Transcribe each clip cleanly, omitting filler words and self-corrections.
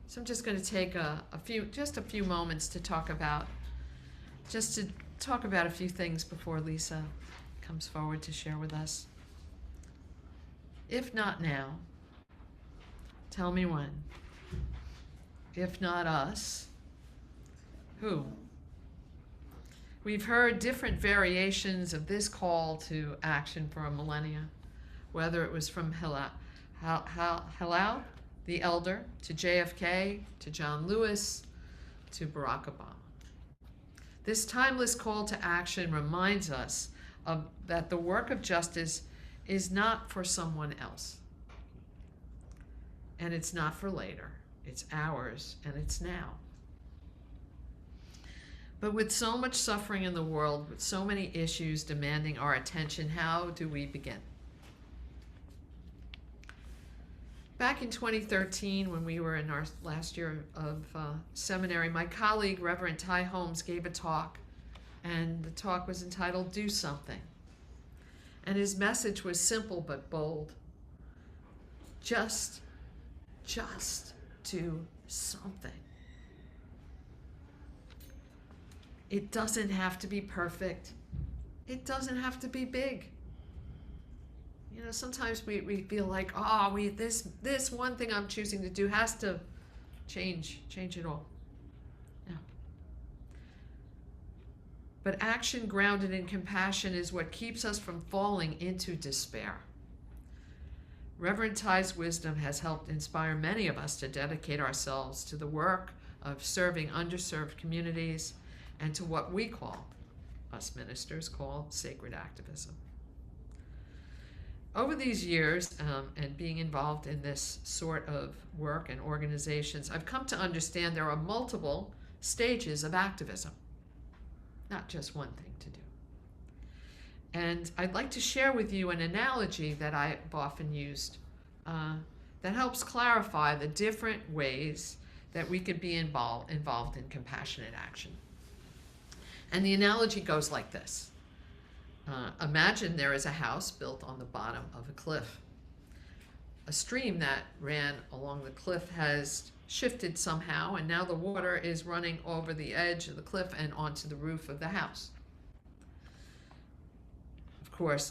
So I'm just going to take just a few moments to talk about a few things before Lisa comes forward to share with us. If not now, tell me when. If not us, who? We've heard different variations of this call to action for a millennia, whether it was from Hillel the Elder to JFK to John Lewis to Barack Obama. This timeless call to action reminds us that the work of justice is not for someone else. And it's not for later. It's ours, and it's now. But with so much suffering in the world, with so many issues demanding our attention, how do we begin? Back in 2013, when we were in our last year of seminary, my colleague, Reverend Ty Holmes, gave a talk, and the talk was entitled, Do Something. And his message was simple but bold. Just do something. It doesn't have to be perfect. It doesn't have to be big. You know, sometimes we feel like, this one thing I'm choosing to do has to change it all. No. But action grounded in compassion is what keeps us from falling into despair. Reverend Ty's wisdom has helped inspire many of us to dedicate ourselves to the work of serving underserved communities and to what we us ministers call sacred activism. Over these years, and being involved in this sort of work and organizations, I've come to understand there are multiple stages of activism, not just one thing to do. And I'd like to share with you an analogy that I've often used that helps clarify the different ways that we could be involved in compassionate action. And the analogy goes like this. Imagine there is a house built on the bottom of a cliff. A stream that ran along the cliff has shifted somehow, and now the water is running over the edge of the cliff and onto the roof of the house. Of course,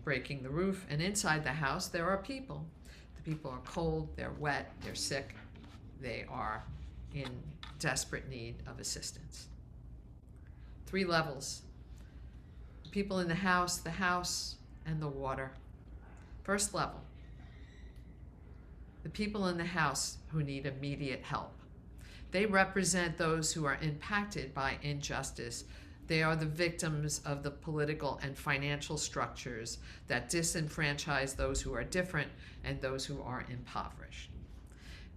breaking the roof, and inside the house there are people. The people are cold, they're wet, they're sick, they are in desperate need of assistance. 3 levels. People in the house, and the water. First level, the people in the house who need immediate help. They represent those who are impacted by injustice. They are the victims of the political and financial structures that disenfranchise those who are different and those who are impoverished.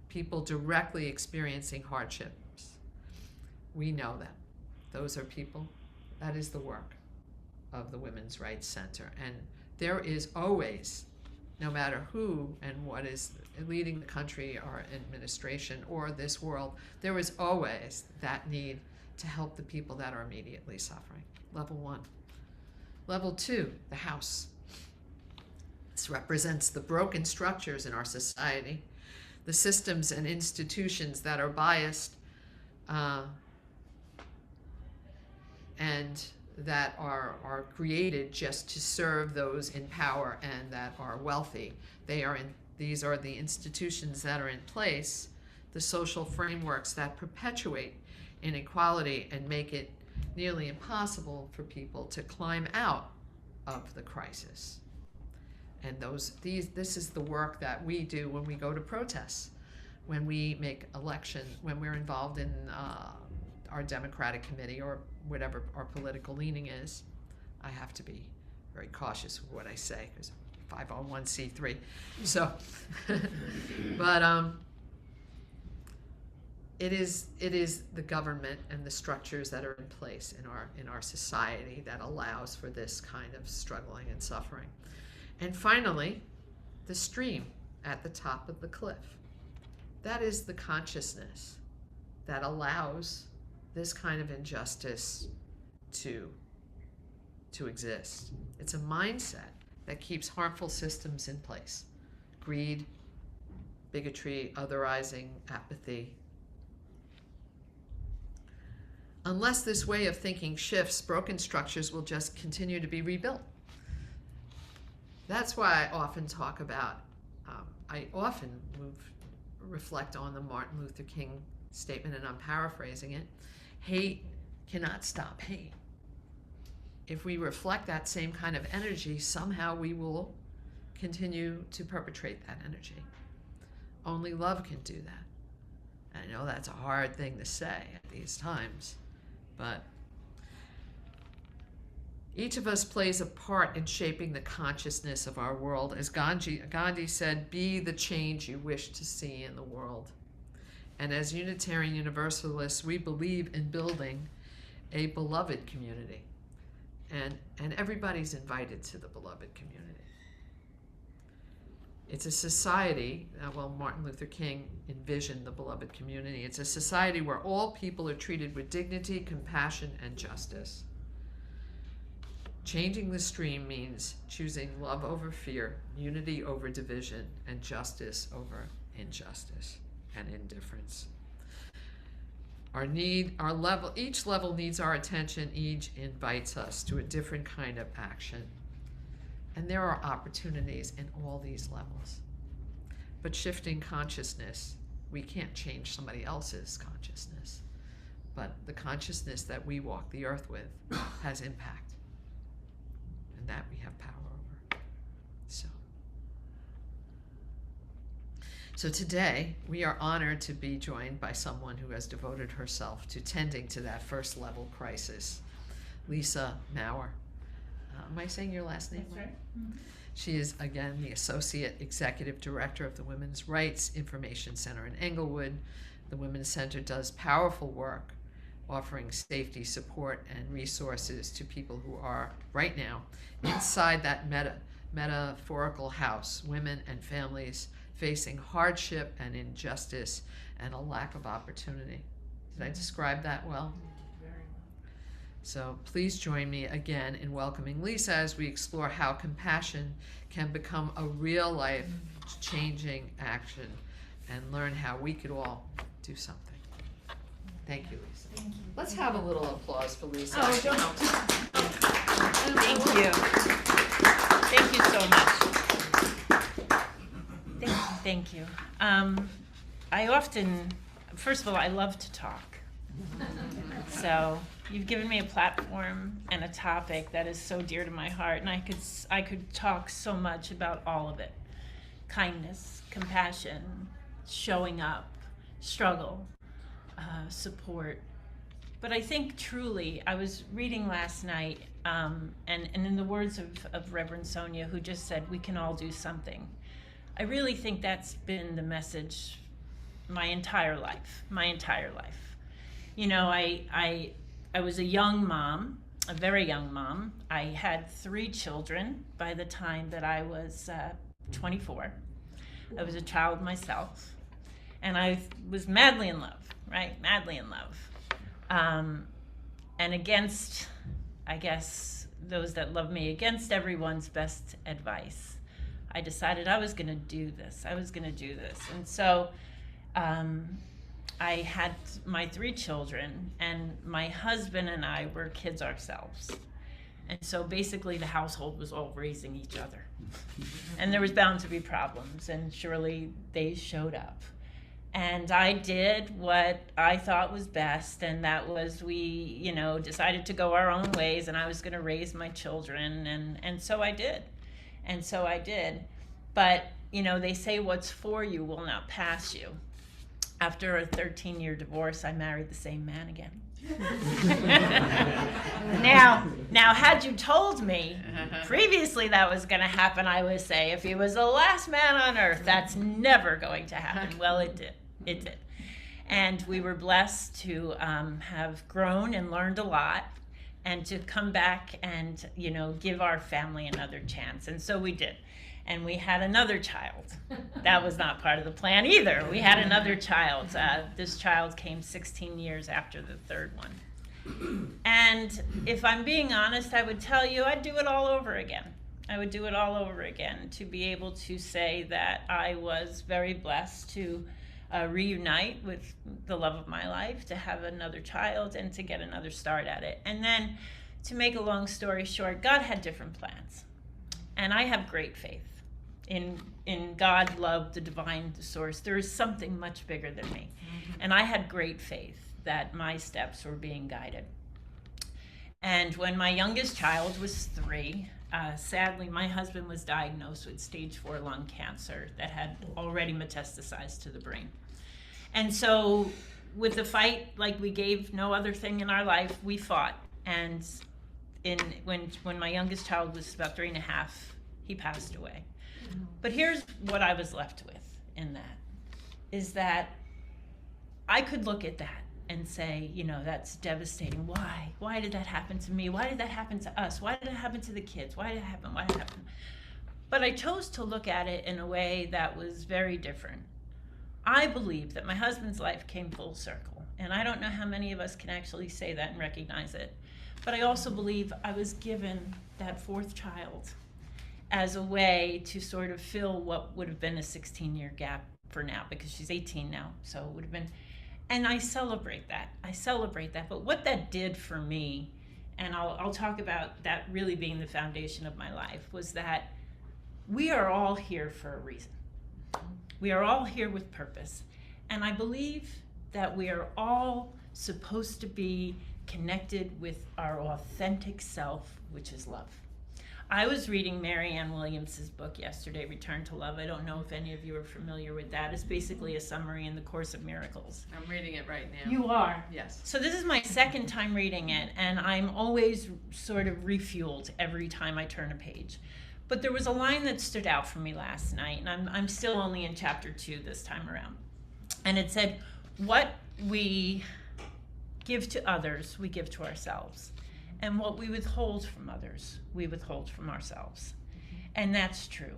People directly experiencing hardships. We know them. Those are people. That is the work of the Women's Rights Center. And there is always, no matter who and what is leading the country or administration or this world, there is always that need to help the people that are immediately suffering. Level 1. Level 2, the house. This represents the broken structures in our society, the systems and institutions that are biased and that are created just to serve those in power and that are wealthy. These are the institutions that are in place, the social frameworks that perpetuate inequality and make it nearly impossible for people to climb out of the crisis. And this is the work that we do when we go to protests, when we make elections, when we're involved in our Democratic committee or whatever our political leaning is. I have to be very cautious with what I say because 501c3. So, but it is the government and the structures that are in place in our society that allows for this kind of struggling and suffering. And finally, the stream at the top of the cliff. That is the consciousness that allows this kind of injustice to exist. It's a mindset that keeps harmful systems in place. Greed, bigotry, otherizing, apathy. Unless this way of thinking shifts, broken structures will just continue to be rebuilt. That's why I often talk about, I often reflect on the Martin Luther King statement, and I'm paraphrasing it. Hate cannot stop hate. If we reflect that same kind of energy, somehow we will continue to perpetrate that energy. Only love can do that. I know that's a hard thing to say at these times, but each of us plays a part in shaping the consciousness of our world. As Gandhi said, be the change you wish to see in the world. And as Unitarian Universalists, we believe in building a beloved community. And everybody's invited to the beloved community. It's a society, well, Martin Luther King envisioned the beloved community. It's a society where all people are treated with dignity, compassion, and justice. Changing the stream means choosing love over fear, unity over division, and justice over injustice and indifference. Each level needs our attention, each invites us to a different kind of action. And there are opportunities in all these levels. But shifting consciousness, we can't change somebody else's consciousness. But the consciousness that we walk the earth with has impact. And that we have power over. So today, we are honored to be joined by someone who has devoted herself to tending to that first level crisis, Lisa Maurer. Am I saying your last name? That's right. Mm-hmm. She is, again, the Associate Executive Director of the Women's Rights Information Center in Englewood. The Women's Center does powerful work offering safety, support, and resources to people who are, right now, inside that metaphorical house, women and families facing hardship and injustice and a lack of opportunity. Did I describe that well? Very well. So please join me again in welcoming Lisa as we explore how compassion can become a real life changing action and learn how we could all do something. Thank you, Lisa. Thank you. Let's have a little applause for Lisa. Oh, don't. Thank you. Thank you so much. Thank you. I often, first of all, I love to talk. So you've given me a platform and a topic that is so dear to my heart, and I could talk so much about all of it. Kindness, compassion, showing up, struggle, support. But I think truly, I was reading last night, and in the words of Reverend Sonia, who just said, we can all do something. I really think that's been the message my entire life. You know, I was a young mom, a very young mom. I had 3 children by the time that I was 24. I was a child myself, and I was madly in love, right? Madly in love. And against, I guess, those that love me, against everyone's best advice, I decided I was going to do this. And so I had my 3 children, and my husband and I were kids ourselves. And so basically the household was all raising each other. And there was bound to be problems, and surely they showed up. And I did what I thought was best, and that was we, decided to go our own ways, and I was going to raise my children, and so I did. But, they say what's for you will not pass you. After a 13-year divorce, I married the same man again. Now, had you told me previously that was going to happen, I would say, if he was the last man on earth, that's never going to happen. Well, it did. And we were blessed to have grown and learned a lot, and to come back and, give our family another chance. And so we did. And we had another child. That was not part of the plan either. We had another child. This child came 16 years after the third one. And if I'm being honest, I would tell you I'd do it all over again. I would do it all over again, to be able to say that I was very blessed to reunite with the love of my life, to have another child, and to get another start at it. And then, to make a long story short, God had different plans. And I have great faith in God, love, the divine, the source. There is something much bigger than me. And I had great faith that my steps were being guided. And when my youngest child was 3, sadly, my husband was diagnosed with stage 4 lung cancer that had already metastasized to the brain. And so with the fight, like we gave no other thing in our life, we fought. And when my youngest child was about 3 and a half, he passed away. But here's what I was left with in that, is that I could look at that and say, you know, that's devastating. Why? Why did that happen to me? Why did that happen to us? Why did it happen to the kids? Why did it happen? Why did it happen? But I chose to look at it in a way that was very different. I believe that my husband's life came full circle. And I don't know how many of us can actually say that and recognize it. But I also believe I was given that 4th child as a way to sort of fill what would have been a 16-year gap for now, because she's 18 now, so it would have been. And I celebrate that. But what that did for me, and I'll talk about that really being the foundation of my life, was that we are all here for a reason. We are all here with purpose. And I believe that we are all supposed to be connected with our authentic self, which is love. I was reading Marianne Williams's book yesterday, Return to Love. I don't know if any of you are familiar with that. It's basically a summary in the Course of Miracles. I'm reading it right now. You are? Yes. So this is my 2nd time reading it, and I'm always sort of refueled every time I turn a page. But there was a line that stood out for me last night, and I'm still only in chapter 2 this time around. And it said, what we give to others, we give to ourselves. And what we withhold from others, we withhold from ourselves. And that's true.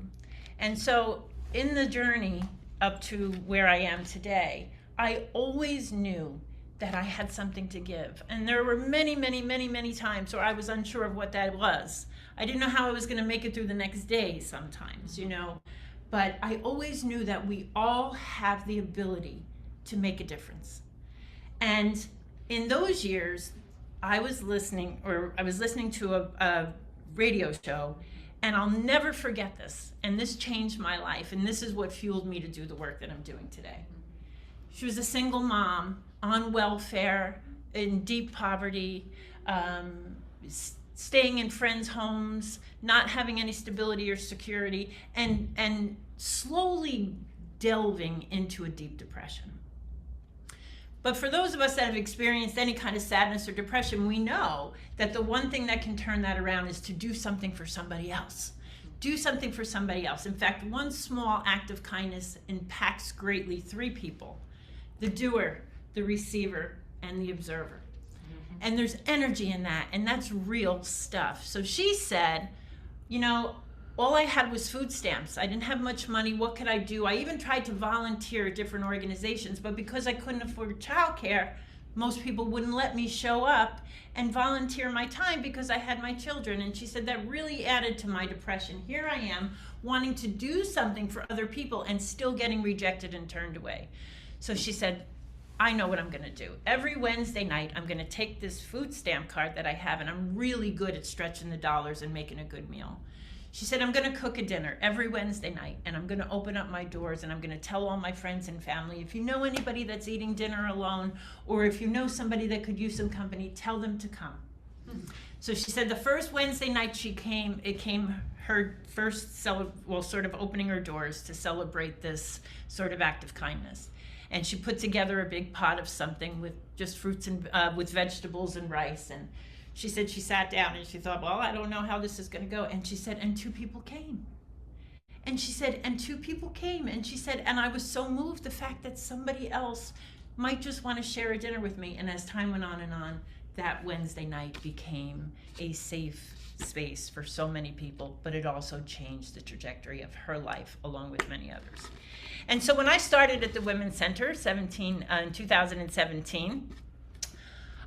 And so in the journey up to where I am today, I always knew that I had something to give. And there were many, many, many, many times where I was unsure of what that was. I didn't know how I was going to make it through the next day sometimes, you know. But I always knew that we all have the ability to make a difference. And in those years, I was listening to a radio show, and I'll never forget this. And this changed my life, and this is what fueled me to do the work that I'm doing today. She was a single mom on welfare, in deep poverty, staying in friends' homes, not having any stability or security, and slowly delving into a deep depression. But for those of us that have experienced any kind of sadness or depression, we know that the one thing that can turn that around is to do something for somebody else. Do something for somebody else. In fact, one small act of kindness impacts greatly 3 people: the doer, the receiver, and the observer. And there's energy in that, and that's real stuff. So she said, you know, all I had was food stamps. I didn't have much money. What could I do? I even tried to volunteer at different organizations, but because I couldn't afford childcare, most people wouldn't let me show up and volunteer my time because I had my children. And she said that really added to my depression. Here I am wanting to do something for other people and still getting rejected and turned away. So she said, I know what I'm going to do. Every Wednesday night, I'm going to take this food stamp card that I have, and I'm really good at stretching the dollars and making a good meal. She said, I'm going to cook a dinner every Wednesday night, and I'm going to open up my doors, and I'm going to tell all my friends and family, if you know anybody that's eating dinner alone, or if you know somebody that could use some company, tell them to come. So she said the first Wednesday night she came, it came her first, sort of opening her doors to celebrate this sort of act of kindness. And she put together a big pot of something with just fruits and with vegetables and rice. And she said she sat down and she thought, well, I don't know how this is going to go. And she said, and 2 people came. And she said, and 2 people came. And she said, and I was so moved the fact that somebody else might just want to share a dinner with me. And as time went on and on, that Wednesday night became a safe space for so many people, but it also changed the trajectory of her life along with many others. And so when I started at the Women's Center in 2017,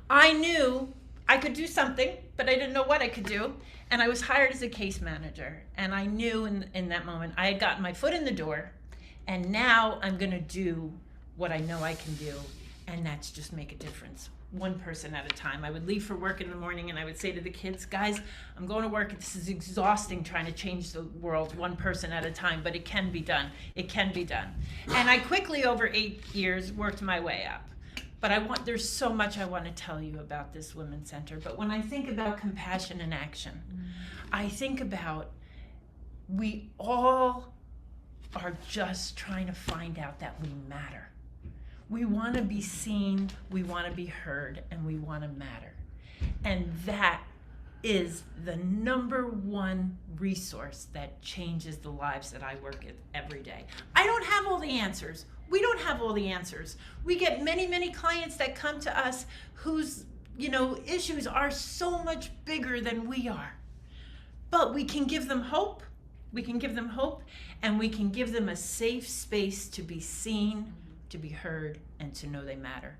I knew I could do something, but I didn't know what I could do. And I was hired as a case manager, and I knew in that moment I had gotten my foot in the door, and now I'm going to do what I know I can do, and that's just make a difference, one person at a time. I would leave for work in the morning, and I would say to the kids, guys, I'm going to work. This is exhausting trying to change the world one person at a time, but it can be done. It can be done. And I quickly, over 8 years, worked my way up. But there's so much I want to tell you about this Women's Center. But when I think about compassion in action, I think about we all are just trying to find out that we matter. We want to be seen, we want to be heard, and we want to matter. And that is the #1 resource that changes the lives that I work with every day. I don't have all the answers. We don't have all the answers. We get many, many clients that come to us whose, issues are so much bigger than we are. But we can give them hope. We can give them hope, and we can give them a safe space to be seen, to be heard, and to know they matter.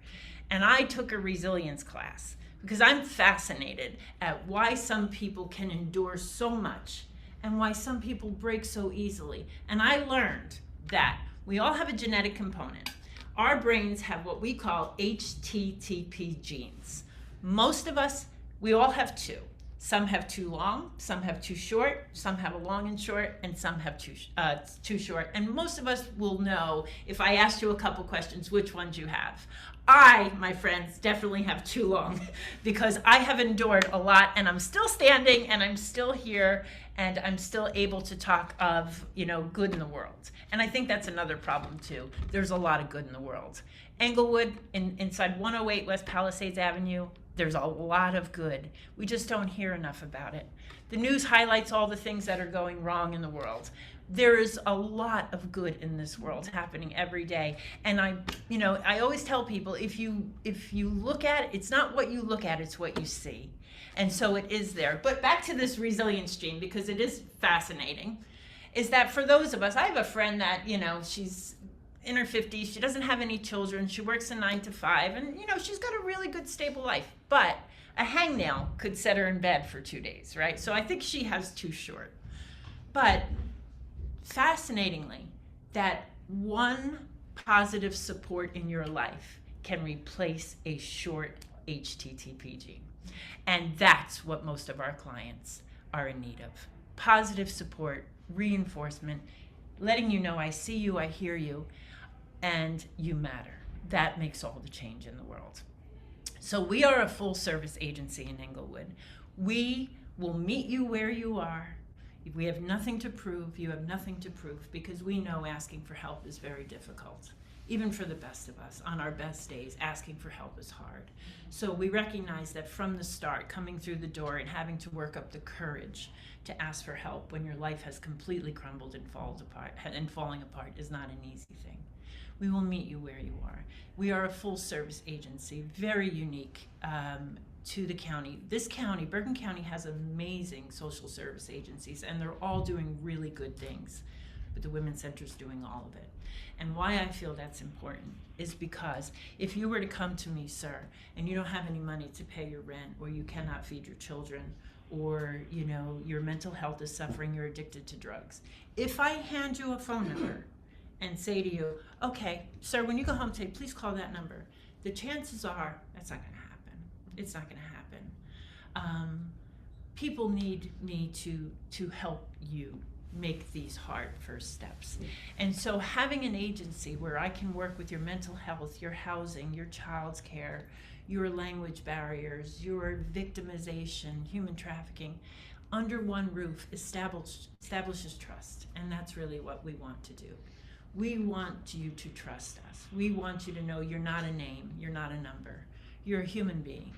And I took a resilience class because I'm fascinated at why some people can endure so much and why some people break so easily. And I learned that we all have a genetic component. Our brains have what we call HTTP genes. Most of us, we all have 2. Some have too long, some have too short, some have a long and short, and some have too short. And most of us will know, if I asked you a couple questions, which ones you have. I, my friends, definitely have too long because I have endured a lot, and I'm still standing, and I'm still here, and I'm still able to talk of, good in the world. And I think that's another problem too. There's a lot of good in the world. Englewood, inside 108 West Palisades Avenue, there's a lot of good. We just don't hear enough about it. The news highlights all the things that are going wrong in the world. There is a lot of good in this world happening every day. And I always tell people, if you look at it, it's not what you look at, it's what you see. And so it is there. But back to this resilience gene, because it is fascinating, is that for those of us, I have a friend that, she's in her 50s, she doesn't have any children, she works a 9 to 5, and she's got a really good stable life. But a hangnail could set her in bed for 2 days, right? So I think she has too short. But fascinatingly, that one positive support in your life can replace a short HTTP gene. And that's what most of our clients are in need of. Positive support, reinforcement, letting you know I see you, I hear you, and you matter. That makes all the change in the world. So we are a full service agency in Englewood. We will meet you where you are. If we have nothing to prove, you have nothing to prove, because we know asking for help is very difficult. Even for the best of us, on our best days, asking for help is hard. So we recognize that from the start, coming through the door and having to work up the courage to ask for help when your life has completely crumbled and falling apart is not an easy thing. We will meet you where you are. We are a full service agency, very unique to the county. This county, Bergen County, has amazing social service agencies, and they're all doing really good things. But the Women's Center is doing all of it. And why I feel that's important is because if you were to come to me, sir, and you don't have any money to pay your rent, or you cannot feed your children, or your mental health is suffering, you're addicted to drugs. If I hand you a phone number and say to you, okay, sir, when you go home today, please call that number, the chances are that's not going to happen. It's not going to happen. People need me to help you make these hard first steps. And so having an agency where I can work with your mental health, your housing, your child's care, your language barriers, your victimization, human trafficking, under one roof establishes trust. And that's really what we want to do. We want you to trust us. We want you to know you're not a name, you're not a number, you're a human being,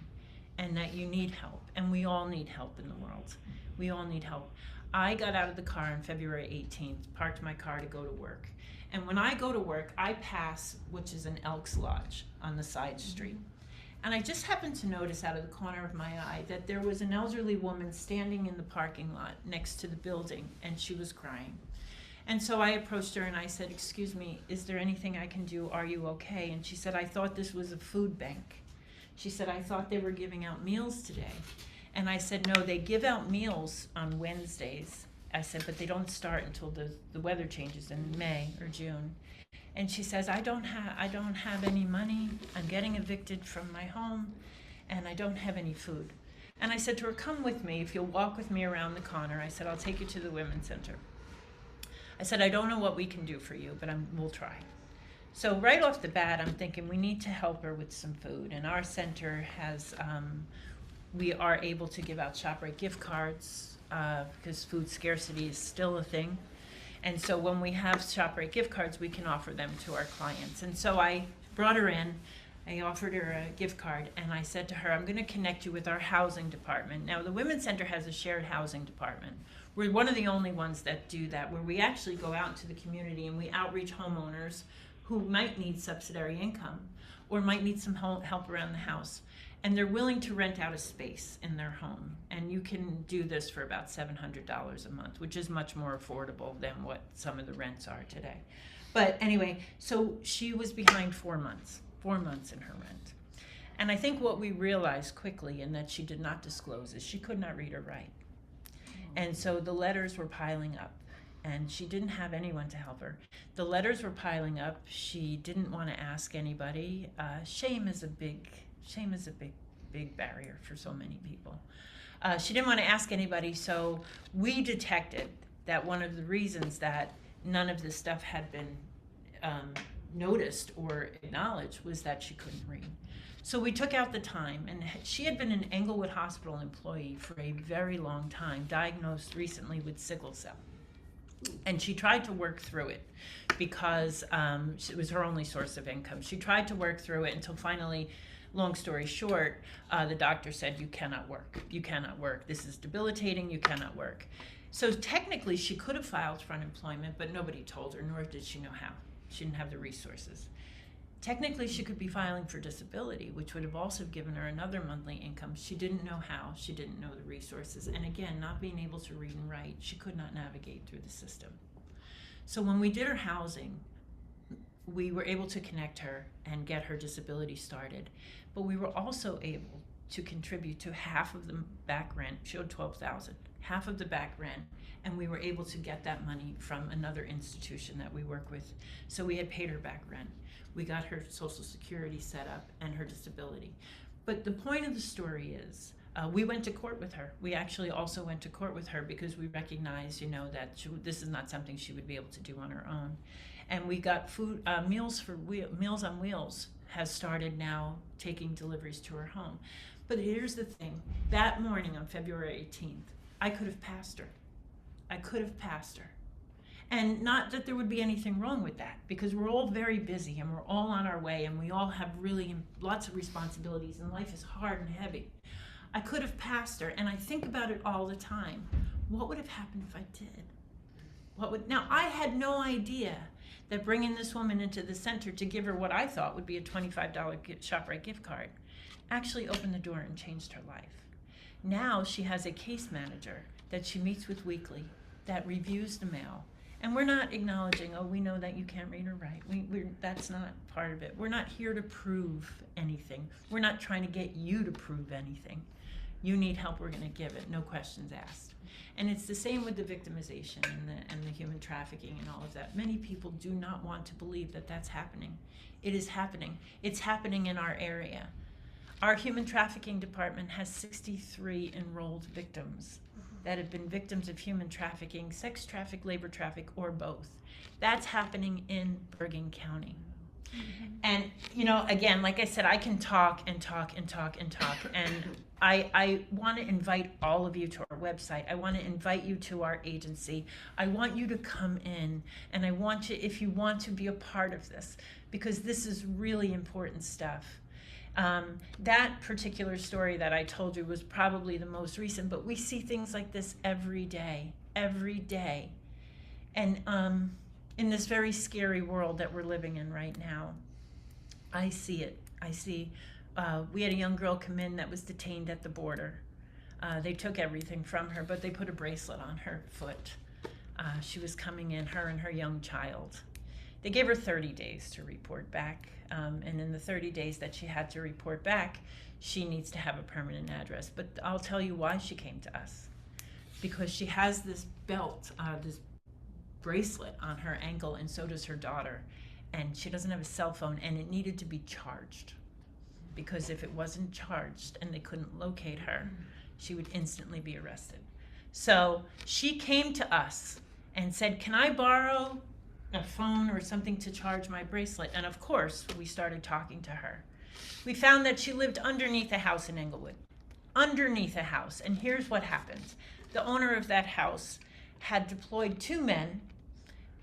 and that you need help. And we all need help in the world. We all need help. I got out of the car on February 18th, parked my car to go to work. And when I go to work, I pass, which is an Elks Lodge on the side street. And I just happened to notice out of the corner of my eye that there was an elderly woman standing in the parking lot next to the building, and she was crying. And so I approached her and I said, excuse me, is there anything I can do? Are you okay? And she said, I thought this was a food bank. She said, I thought they were giving out meals today. And I said, no, they give out meals on Wednesdays. I said, but they don't start until the weather changes in May or June. And she says, I don't have any money. I'm getting evicted from my home, and I don't have any food. And I said to her, come with me. If you'll walk with me around the corner, I said, I'll take you to the Women's Center. I said, I don't know what we can do for you, but we'll try. So right off the bat, I'm thinking we need to help her with some food. And our center has, we are able to give out ShopRite gift cards because food scarcity is still a thing. And so when we have ShopRite gift cards, we can offer them to our clients. And so I brought her in. I offered her a gift card, and I said to her, I'm going to connect you with our housing department. Now, the Women's Center has a shared housing department. We're one of the only ones that do that, where we actually go out into the community and we outreach homeowners who might need subsidiary income or might need some help around the house. And they're willing to rent out a space in their home. And you can do this for about $700 a month, which is much more affordable than what some of the rents are today. But anyway, so she was behind 4 months in her rent. And I think what we realized quickly, and that she did not disclose, is she could not read or write. And so the letters were piling up, and she didn't have anyone to help her. The letters were piling up. She didn't want to ask anybody. Shame is a big barrier for so many people. She didn't want to ask anybody, so we detected that one of the reasons that none of this stuff had been noticed or acknowledged was that she couldn't read. So we took out the time, and she had been an Englewood Hospital employee for a very long time, diagnosed recently with sickle cell. And she tried to work through it because it was her only source of income. She tried to work through it until finally, long story short, the doctor said, you cannot work. You cannot work. This is debilitating. You cannot work. So technically, she could have filed for unemployment, but nobody told her, nor did she know how. She didn't have the resources. Technically, she could be filing for disability, which would have also given her another monthly income. She didn't know how. She didn't know the resources. And again, not being able to read and write, she could not navigate through the system. So when we did her housing, we were able to connect her and get her disability started. But we were also able to contribute to half of the back rent. She owed $12,000, half of the back rent. And we were able to get that money from another institution that we work with. So we had paid her back rent. We got her Social Security set up and her disability. But the point of the story is, we went to court with her. We actually also went to court with her because we recognized, that this is not something she would be able to do on her own. And we got food, Meals on Wheels has started now taking deliveries to her home. But here's the thing, that morning on February 18th, I could have passed her. And not that there would be anything wrong with that, because we're all very busy and we're all on our way and we all have really lots of responsibilities and life is hard and heavy. I could have passed her, and I think about it all the time. What would have happened if I did? Now, I had no idea that bringing this woman into the center to give her what I thought would be a $25 ShopRite gift card actually opened the door and changed her life. Now she has a case manager that she meets with weekly that reviews the mail. And we're not acknowledging, we know that you can't read or write. That's not part of it. We're not here to prove anything. We're not trying to get you to prove anything. You need help, we're gonna give it, no questions asked. And it's the same with the victimization and the human trafficking and all of that. Many people do not want to believe that that's happening. It is happening. It's happening in our area. Our human trafficking department has 63 enrolled victims that have been victims of human trafficking, sex traffic, labor traffic, or both. That's happening in Bergen County. And, again, like I said, I can talk and talk and talk and talk. And I want to invite all of you to our website. I want to invite you to our agency. I want you to come in, and I want you, if you want to be a part of this, because this is really important stuff. That particular story that I told you was probably the most recent, but we see things like this every day. And in this very scary world that we're living in right now, I see it. We had a young girl come in that was detained at the border. They took everything from her, but they put a bracelet on her foot. She was coming in, her and her young child. They gave her 30 days to report back. And in the 30 days that she had to report back, she needs to have a permanent address. But I'll tell you why she came to us. Because she has this belt, this bracelet on her ankle, and so does her daughter. And she doesn't have a cell phone, and it needed to be charged. Because if it wasn't charged and they couldn't locate her, she would instantly be arrested. So she came to us and said, can I borrow a phone or something to charge my bracelet? And of course, we started talking to her. We found that she lived underneath a house in Englewood. Underneath a house. And here's what happened. The owner of that house had deployed 2 men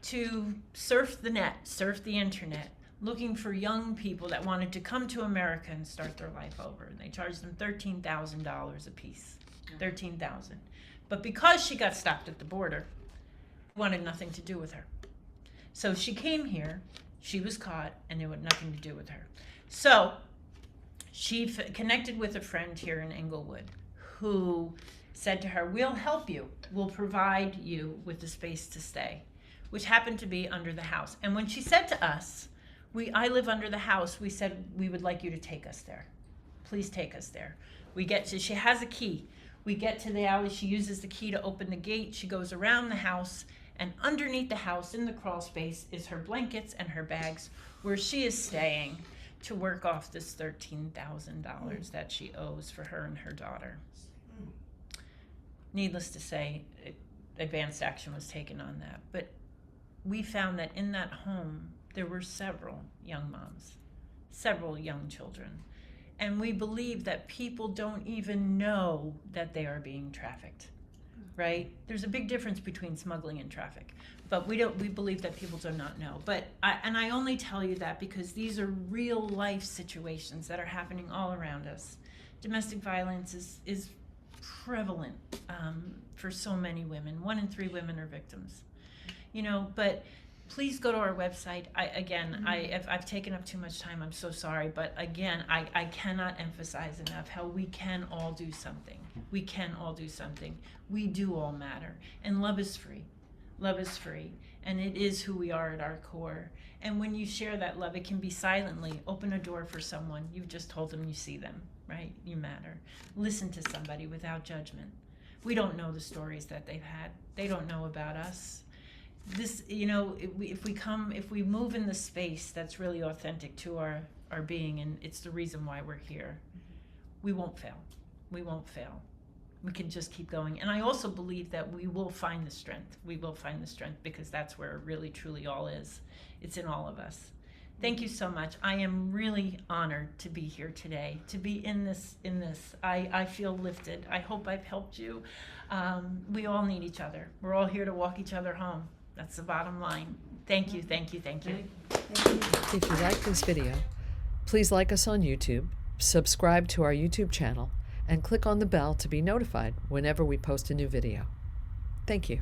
to surf the net, surf the internet, looking for young people that wanted to come to America and start their life over. And they charged them $13,000 a piece. $13,000. But because she got stopped at the border, wanted nothing to do with her. So she came here, she was caught, and they wanted nothing to do with her. So she connected with a friend here in Englewood who said to her, we'll help you. We'll provide you with a space to stay, which happened to be under the house. And when she said to us, I live under the house, we said, we would like you to take us there. Please take us there. She has a key. We get to the alley, she uses the key to open the gate, she goes around the house, and underneath the house in the crawl space is her blankets and her bags, where she is staying to work off this $13,000 that she owes for her and her daughter. Needless to say, advanced action was taken on that. But we found that in that home, there were several young moms, several young children. And we believe that people don't even know that they are being trafficked, right? There's a big difference between smuggling and traffic, but we believe that people do not know. But I only tell you that because these are real life situations that are happening all around us. Domestic violence is prevalent for so many women. 1 in 3 women are victims, but please go to our website. I've taken up too much time, I'm so sorry, but again, I cannot emphasize enough how we can all do something. We can all do something. We do all matter, and love is free. Love is free, and it is who we are at our core. And when you share that love, it can be silently. Open a door for someone. You've just told them you see them, right? You matter. Listen to somebody without judgment. We don't know the stories that they've had. They don't know about us. This, if we move in the space that's really authentic to our being, and it's the reason why we're here, we won't fail. We won't fail. We can just keep going. And I also believe that we will find the strength. We will find the strength, because that's where it really truly all is. It's in all of us. Thank you so much. I am really honored to be here today, to be in this. I feel lifted. I hope I've helped you. We all need each other. We're all here to walk each other home. That's the bottom line. Thank you, thank you, thank you. If you like this video, please like us on YouTube, subscribe to our YouTube channel, and click on the bell to be notified whenever we post a new video. Thank you.